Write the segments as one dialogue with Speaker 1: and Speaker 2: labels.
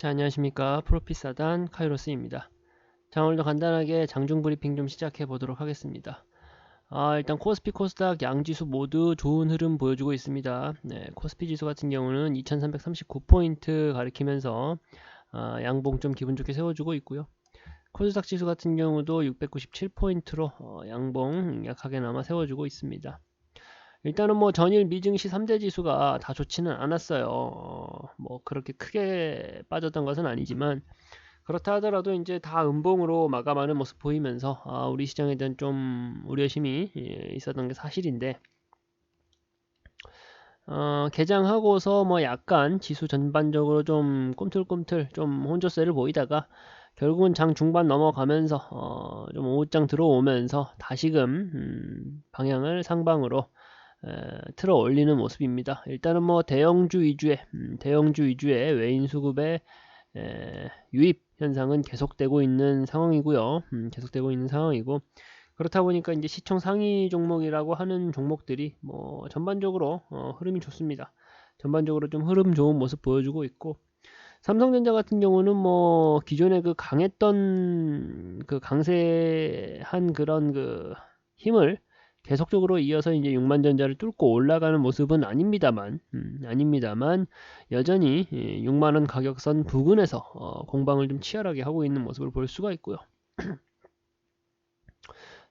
Speaker 1: 자, 안녕하십니까. 프로핏사단 카이로스입니다. 자, 오늘도 간단하게 장중 브리핑 좀 시작해 보도록 하겠습니다. 일단 코스피 코스닥 양지수 모두 좋은 흐름 보여주고 있습니다. 네, 코스피 지수 같은 경우는 2339포인트 가리키면서 양봉 좀 기분 좋게 세워주고 있고요. 코스닥 지수 같은 경우도 697포인트로 양봉 약하게나마 세워주고 있습니다. 일단은 뭐 전일 미증시 3대 지수가 다 좋지는 않았어요. 뭐 그렇게 크게 빠졌던 것은 아니지만 그렇다 하더라도 이제 다 음봉으로 마감하는 모습 보이면서 우리 시장에 대한 좀 우려심이 있었던 게 사실인데 개장하고서 뭐 약간 지수 전반적으로 좀 꿈틀꿈틀 좀 혼조세를 보이다가 결국은 장 중반 넘어가면서 좀 오후장 들어오면서 다시금 방향을 상방으로 틀어 올리는 모습입니다. 일단은 뭐 대형주 위주의 외인 수급의 유입 현상은 계속되고 있는 상황이고요. 계속되고 있는 상황이고 그렇다 보니까 이제 시총 상위 종목이라고 하는 종목들이 뭐 전반적으로 흐름이 좋습니다. 전반적으로 좀 흐름 좋은 모습 보여주고 있고 삼성전자 같은 경우는 뭐 기존에 그 강했던 그 강세한 그런 그 힘을 계속적으로 이어서 이제 6만전자를 뚫고 올라가는 모습은 아닙니다만 여전히 6만원 가격선 부근에서 공방을 좀 치열하게 하고 있는 모습을 볼 수가 있고요.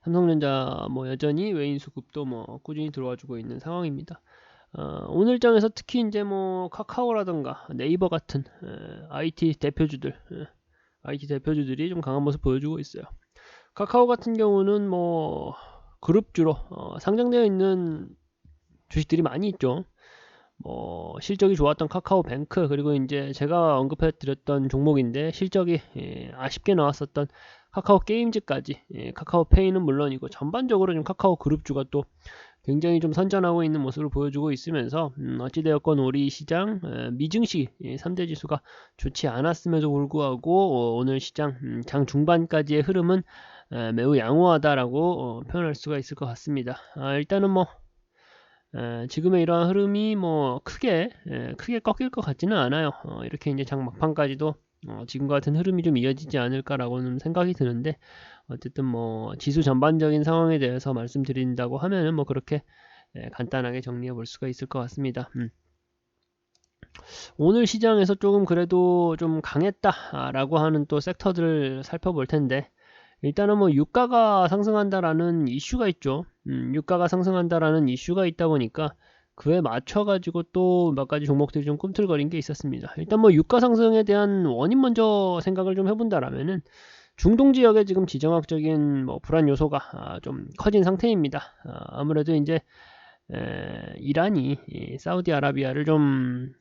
Speaker 1: 삼성전자 뭐 여전히 외인 수급도 뭐 꾸준히 들어와주고 있는 상황입니다. 오늘장에서 특히 이제 뭐 카카오라던가 네이버 같은 IT 대표주들이 좀 강한 모습 보여주고 있어요. 카카오 같은 경우는 뭐 그룹주로 상장되어 있는 주식들이 많이 있죠. 뭐 실적이 좋았던 카카오뱅크 그리고 이제 제가 언급해 드렸던 종목인데 실적이 아쉽게 나왔었던 카카오 게임즈까지 카카오페이는 물론이고 전반적으로 좀 카카오 그룹주가 또 굉장히 좀 선전하고 있는 모습을 보여주고 있으면서 어찌되었건 우리 시장 미증시 3대 지수가 좋지 않았음에도 불구하고 오늘 시장 장 중반까지의 흐름은 매우 양호하다라고 표현할 수가 있을 것 같습니다. 일단은 뭐 지금의 이러한 흐름이 뭐 크게 꺾일 것 같지는 않아요. 이렇게 이제 장 막판까지도 지금과 같은 흐름이 좀 이어지지 않을까라고는 생각이 드는데 어쨌든 뭐 지수 전반적인 상황에 대해서 말씀드린다고 하면은 뭐 그렇게 간단하게 정리해 볼 수가 있을 것 같습니다. 오늘 시장에서 조금 그래도 좀 강했다라고 하는 또 섹터들을 살펴볼 텐데 일단은 뭐 유가가 상승한다라는 이슈가 있죠. 유가가 상승한다라는 이슈가 있다 보니까 그에 맞춰가지고 또 몇 가지 종목들이 좀 꿈틀거린 게 있었습니다. 일단 뭐 유가 상승에 대한 원인 먼저 생각을 좀 해본다라면은 중동 지역에 지금 지정학적인 뭐 불안 요소가 좀 커진 상태입니다. 아무래도 이제 이란이 사우디아라비아를 좀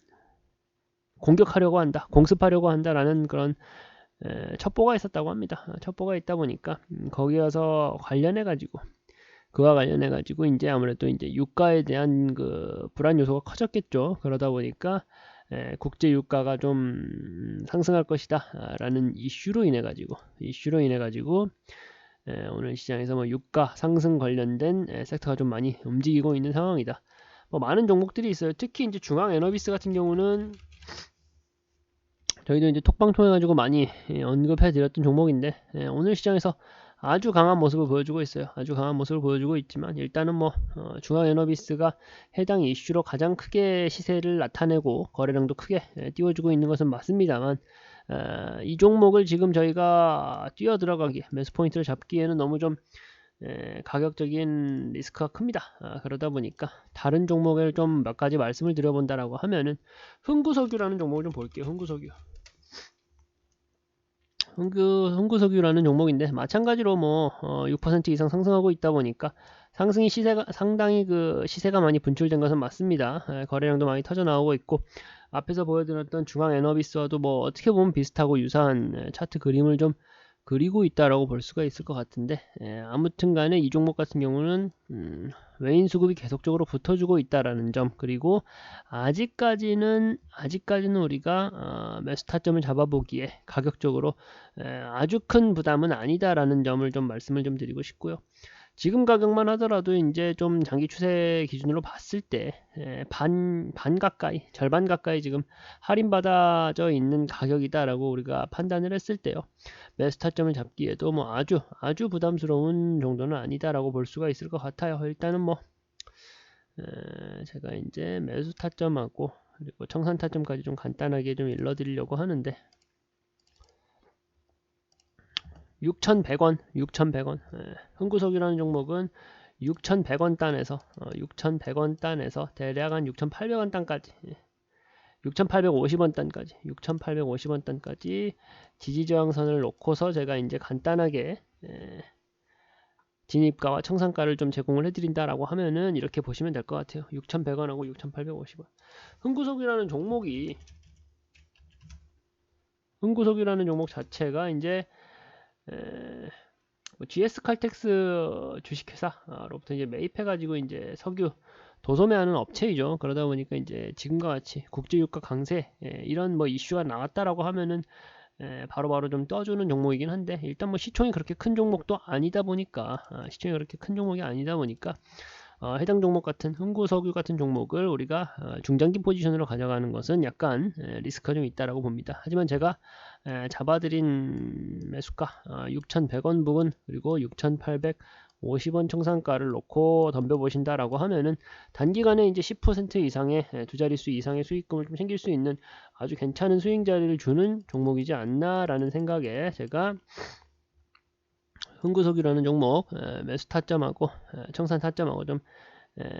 Speaker 1: 공격하려고 한다, 공습하려고 한다라는 그런 첩보가 있었다고 합니다. 첩보가 있다 보니까 거기에서 그와 관련해 가지고 이제 아무래도 이제 유가에 대한 그 불안 요소가 커졌겠죠. 그러다 보니까 국제 유가가 좀 상승할 것이다라는 이슈로 인해 가지고 오늘 시장에서 뭐 유가 상승 관련된 섹터가 좀 많이 움직이고 있는 상황이다. 뭐 많은 종목들이 있어요. 특히 이제 중앙 에너비스 같은 경우는 저희도 이제 톡방 통해 가지고 많이 언급해 드렸던 종목인데 오늘 시장에서 아주 강한 모습을 보여주고 있어요. 아주 강한 모습을 보여주고 있지만 일단은 뭐 중앙에너비스가 해당 이슈로 가장 크게 시세를 나타내고 거래량도 크게 띄워주고 있는 것은 맞습니다만 이 종목을 지금 저희가 뛰어 들어가기 매수 포인트를 잡기에는 너무 좀 가격적인 리스크가 큽니다. 그러다 보니까 다른 종목을 좀 몇 가지 말씀을 드려본다라고 하면은 흥구석유라는 종목을 좀 볼게요. 흥구석유라는 종목인데 마찬가지로 뭐 6% 이상 상승하고 있다 보니까 상승이 상당히 그 시세가 많이 분출된 것은 맞습니다. 거래량도 많이 터져 나오고 있고 앞에서 보여드렸던 중앙 에너비스와도 뭐 어떻게 보면 비슷하고 유사한 차트 그림을 좀 그리고 있다라고 볼 수가 있을 것 같은데 아무튼 간에 이 종목 같은 경우는 외인 수급이 계속적으로 붙어주고 있다라는 점 그리고 아직까지는 우리가 매수 타점을 잡아보기에 가격적으로 아주 큰 부담은 아니다라는 점을 좀 말씀을 좀 드리고 싶고요. 지금 가격만 하더라도 이제 좀 장기 추세 기준으로 봤을 때 반 가까이, 절반 가까이 지금 할인받아져 있는 가격이다라고 우리가 판단을 했을 때요. 매수 타점을 잡기에도 뭐 아주 부담스러운 정도는 아니다라고 볼 수가 있을 것 같아요. 일단은 뭐 제가 이제 매수 타점하고 그리고 청산 타점까지 좀 간단하게 좀 일러드리려고 하는데 6,100원, 6,100원. 흥구석이라는 종목은 6,100원 단에서 6,100원 단에서 대략 한 6,800원 단까지 6,850원 단까지 6,850원 단까지 지지저항선을 놓고서 제가 이제 간단하게 진입가와 청산가를 좀 제공을 해드린다라고 하면은 이렇게 보시면 될 것 같아요. 6,100원하고 6,850원. 흥구석이라는 종목 자체가 이제 GS 칼텍스 주식회사로부터 이제 매입해가지고 이제 석유 도소매하는 업체이죠. 그러다 보니까 이제 지금과 같이 국제유가 강세 이런 뭐 이슈가 나왔다라고 하면은 바로바로 좀 떠주는 종목이긴 한데 일단 뭐 시총이 그렇게 큰 종목도 아니다 보니까 해당 종목 같은 흥구석유 같은 종목을 우리가 중장기 포지션으로 가져가는 것은 약간 리스크가 좀 있다라고 봅니다. 하지만 제가 잡아드린 매수가 6,100원 부근 그리고 6,850원 청산가를 놓고 덤벼보신다라고 하면은 단기간에 이제 10% 이상의 두 자릿수 이상의 수익금을 좀 생길 수 있는 아주 괜찮은 수익 자리를 주는 종목이지 않나라는 생각에 제가 흥구석이라는 종목 매수 타점하고 청산 타점하고 좀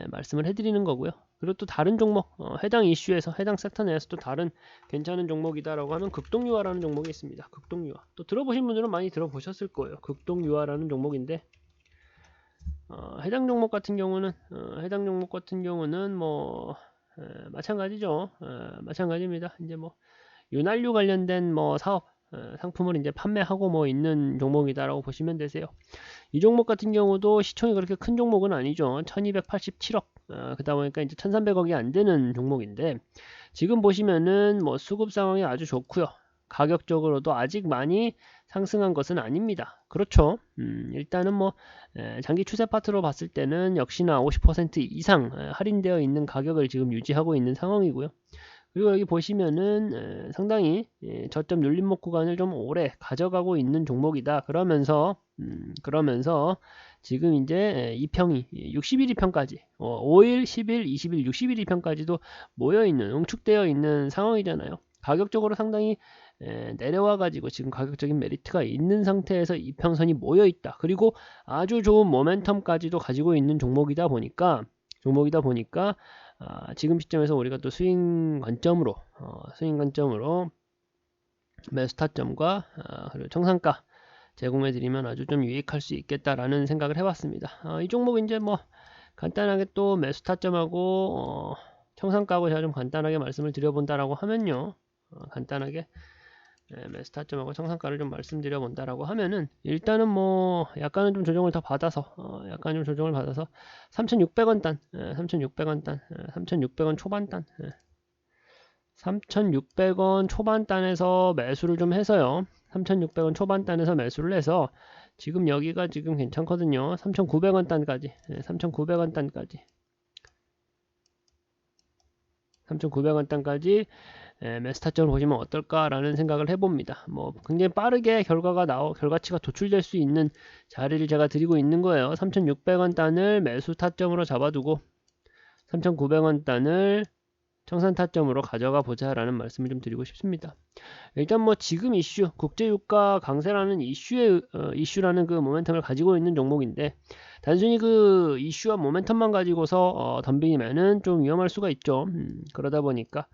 Speaker 1: 말씀을 해드리는 거고요. 그리고 또 다른 종목 해당 이슈에서 해당 섹터 내에서 또 다른 괜찮은 종목이다라고 하면 극동유화라는 종목이 있습니다. 극동유화 또 들어보신 분들은 많이 들어보셨을 거예요. 극동유화라는 종목인데 해당 종목 같은 경우는 뭐 마찬가지죠. 마찬가지입니다. 이제 뭐 윤활유 관련된 뭐 사업 상품을 이제 판매하고 뭐 있는 종목이다라고 보시면 되세요. 이 종목 같은 경우도 시총이 그렇게 큰 종목은 아니죠. 1287억. 그러다 보니까 이제 1300억이 안 되는 종목인데 지금 보시면은 뭐 수급 상황이 아주 좋고요. 가격적으로도 아직 많이 상승한 것은 아닙니다. 그렇죠. 일단은 뭐 장기 추세 파트로 봤을 때는 역시나 50% 이상 할인되어 있는 가격을 지금 유지하고 있는 상황이고요. 그리고 여기 보시면은 상당히 저점 눌림목 구간을 좀 오래 가져가고 있는 종목이다. 그러면서 지금 이제 2평이 60일 2평까지 5일, 10일, 20일, 60일 2평까지도 모여있는 응축되어 있는 상황이잖아요. 가격적으로 상당히 내려와 가지고 지금 가격적인 메리트가 있는 상태에서 2평선이 모여있다. 그리고 아주 좋은 모멘텀까지도 가지고 있는 종목이다 보니까 지금 시점에서 우리가 또 스윙 관점으로 매수 타점과 그리고 청산가 제공해드리면 아주 좀 유익할 수 있겠다라는 생각을 해봤습니다. 이 종목 이제 뭐 간단하게 또 매수 타점하고 청산가하고 제가 좀 간단하게 말씀을 드려본다라고 하면요. 간단하게 매수 타점하고 청산가를 좀 말씀드려 본다라고 하면은 일단은 뭐 약간은 좀 조정을 더 받아서 3,600원 단 3,600원 초반 단 3,600원 초반 단에서 매수를 좀 해서요. 3,600원 초반 단에서 매수를 해서 지금 여기가 지금 괜찮거든요. 3,900원 단까지 3,900원 단까지 3,900원 단까지 매수 타점을 보시면 어떨까라는 생각을 해봅니다. 뭐 굉장히 빠르게 결과치가 도출될 수 있는 자리를 제가 드리고 있는 거예요. 3,600원 단을 매수 타점으로 잡아두고 3,900원 단을 청산 타점으로 가져가 보자라는 말씀을 좀 드리고 싶습니다. 일단 뭐 지금 이슈, 국제유가 강세라는 이슈라는 그 모멘텀을 가지고 있는 종목인데 단순히 그 이슈와 모멘텀만 가지고서 덤비면은 좀 위험할 수가 있죠. 그러다 보니까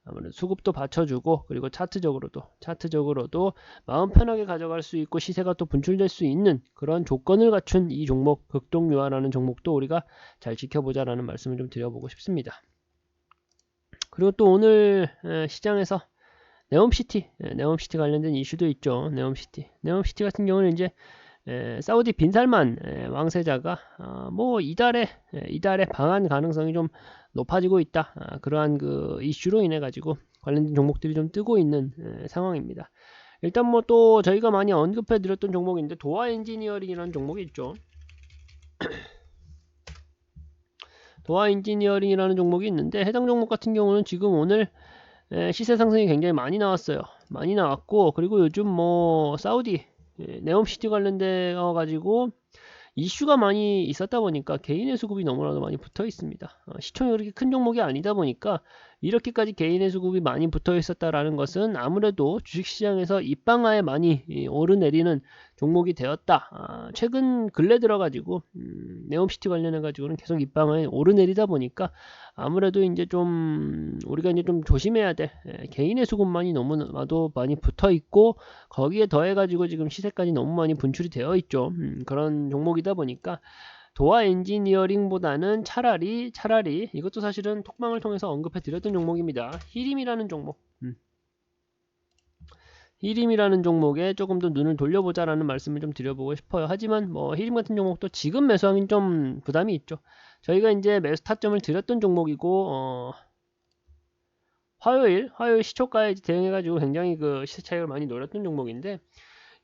Speaker 1: 아무래도 수급도 받쳐주고 그리고 차트적으로도 마음 편하게 가져갈 수 있고 시세가 또 분출될 수 있는 그런 조건을 갖춘 이 종목 극동유화라는 종목도 우리가 잘 지켜보자라는 말씀을 좀 드려보고 싶습니다. 그리고 또 오늘 시장에서 네옴시티 관련된 이슈도 있죠. 네옴시티 같은 경우는 이제 사우디 빈살만 왕세자가 뭐 이달에 방한 가능성이 좀 높아지고 있다. 그러한 그 이슈로 인해 가지고 관련된 종목들이 좀 뜨고 있는 상황입니다. 일단 뭐 또 저희가 많이 언급해 드렸던 종목인데 도화 엔지니어링이라는 종목이 있죠. 도화 엔지니어링이라는 종목이 있는데 해당 종목 같은 경우는 지금 오늘 시세 상승이 굉장히 많이 나왔어요. 많이 나왔고, 그리고 요즘 뭐 사우디 네옴시티 관련돼 가지고 이슈가 많이 있었다 보니까 개인의 수급이 너무나도 많이 붙어 있습니다. 시총이 그렇게 큰 종목이 아니다 보니까 이렇게까지 개인의 수급이 많이 붙어 있었다라는 것은 아무래도 주식시장에서 입방아에 많이 오르내리는 종목이 되었다. 최근 근래 들어가지고 네옴시티 관련해가지고는 계속 입방아에 오르내리다 보니까 아무래도 이제 좀 우리가 이제 좀 조심해야 돼. 개인의 수급만이 너무나도 많이 붙어 있고 거기에 더해가지고 지금 시세까지 너무 많이 분출이 되어 있죠. 그런 종목이다 보니까 도화 엔지니어링보다는 차라리 이것도 사실은 톡방을 통해서 언급해 드렸던 종목입니다. 히림이라는 종목. 히림이라는 종목에 조금 더 눈을 돌려보자라는 말씀을 좀 드려보고 싶어요. 하지만 뭐 히림 같은 종목도 지금 매수하기는 좀 부담이 있죠. 저희가 이제 매수 타점을 드렸던 종목이고 화요일 시초가에 대응해가지고 굉장히 그 시세 차익을 많이 노렸던 종목인데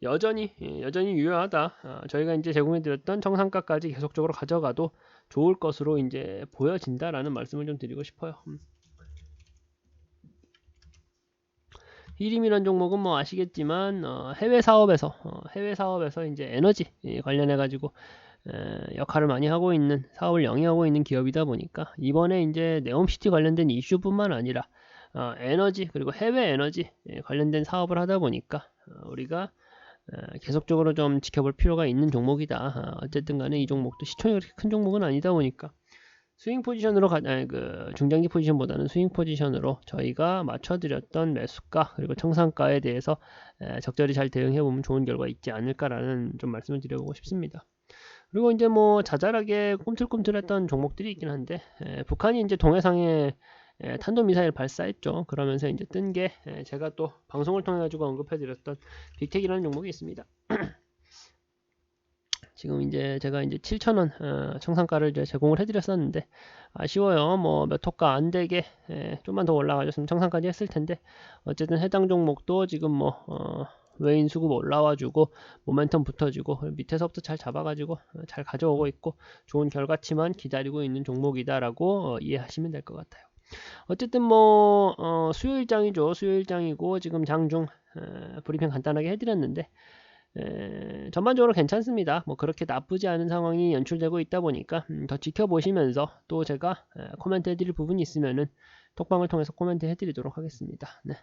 Speaker 1: 여전히 유효하다. 저희가 이제 제공해드렸던 정상가까지 계속적으로 가져가도 좋을 것으로 이제 보여진다라는 말씀을 좀 드리고 싶어요. 히림이란 종목은 뭐 아시겠지만 해외 사업에서 이제 에너지 관련해 가지고 역할을 많이 하고 있는 사업을 영위하고 있는 기업이다 보니까 이번에 이제 네옴시티 관련된 이슈뿐만 아니라 에너지 그리고 해외 에너지 관련된 사업을 하다 보니까 우리가 계속적으로 좀 지켜볼 필요가 있는 종목이다. 어쨌든 간에 이 종목도 시총이 그렇게 큰 종목은 아니다 보니까 스윙 포지션으로 중장기 포지션보다는 스윙 포지션으로 저희가 맞춰드렸던 매수가 그리고 청산가에 대해서 적절히 잘 대응해보면 좋은 결과 있지 않을까라는 좀 말씀을 드려보고 싶습니다. 그리고 이제 뭐 자잘하게 꿈틀꿈틀했던 종목들이 있긴 한데 북한이 이제 동해상에 탄도미사일 발사했죠. 그러면서 이제 뜬 게 제가 또 방송을 통해 가지고 언급해드렸던 빅텍이라는 종목이 있습니다. 지금 이제 제가 이제 7,000원 청산가를 이제 제공을 해드렸었는데 아쉬워요. 뭐 몇 호가 안 되게 좀만 더 올라가줬으면 청산까지 했을 텐데 어쨌든 해당 종목도 지금 뭐 외인 수급 올라와주고 모멘텀 붙어주고 밑에서부터 잘 잡아가지고 잘 가져오고 있고 좋은 결과치만 기다리고 있는 종목이다라고 이해하시면 될 것 같아요. 어쨌든 뭐 수요일장이죠. 수요일장이고 지금 장중 브리핑 간단하게 해드렸는데 전반적으로 괜찮습니다. 뭐 그렇게 나쁘지 않은 상황이 연출되고 있다 보니까 더 지켜보시면서 또 제가 코멘트 해드릴 부분이 있으면은 톡방을 통해서 코멘트 해드리도록 하겠습니다. 네.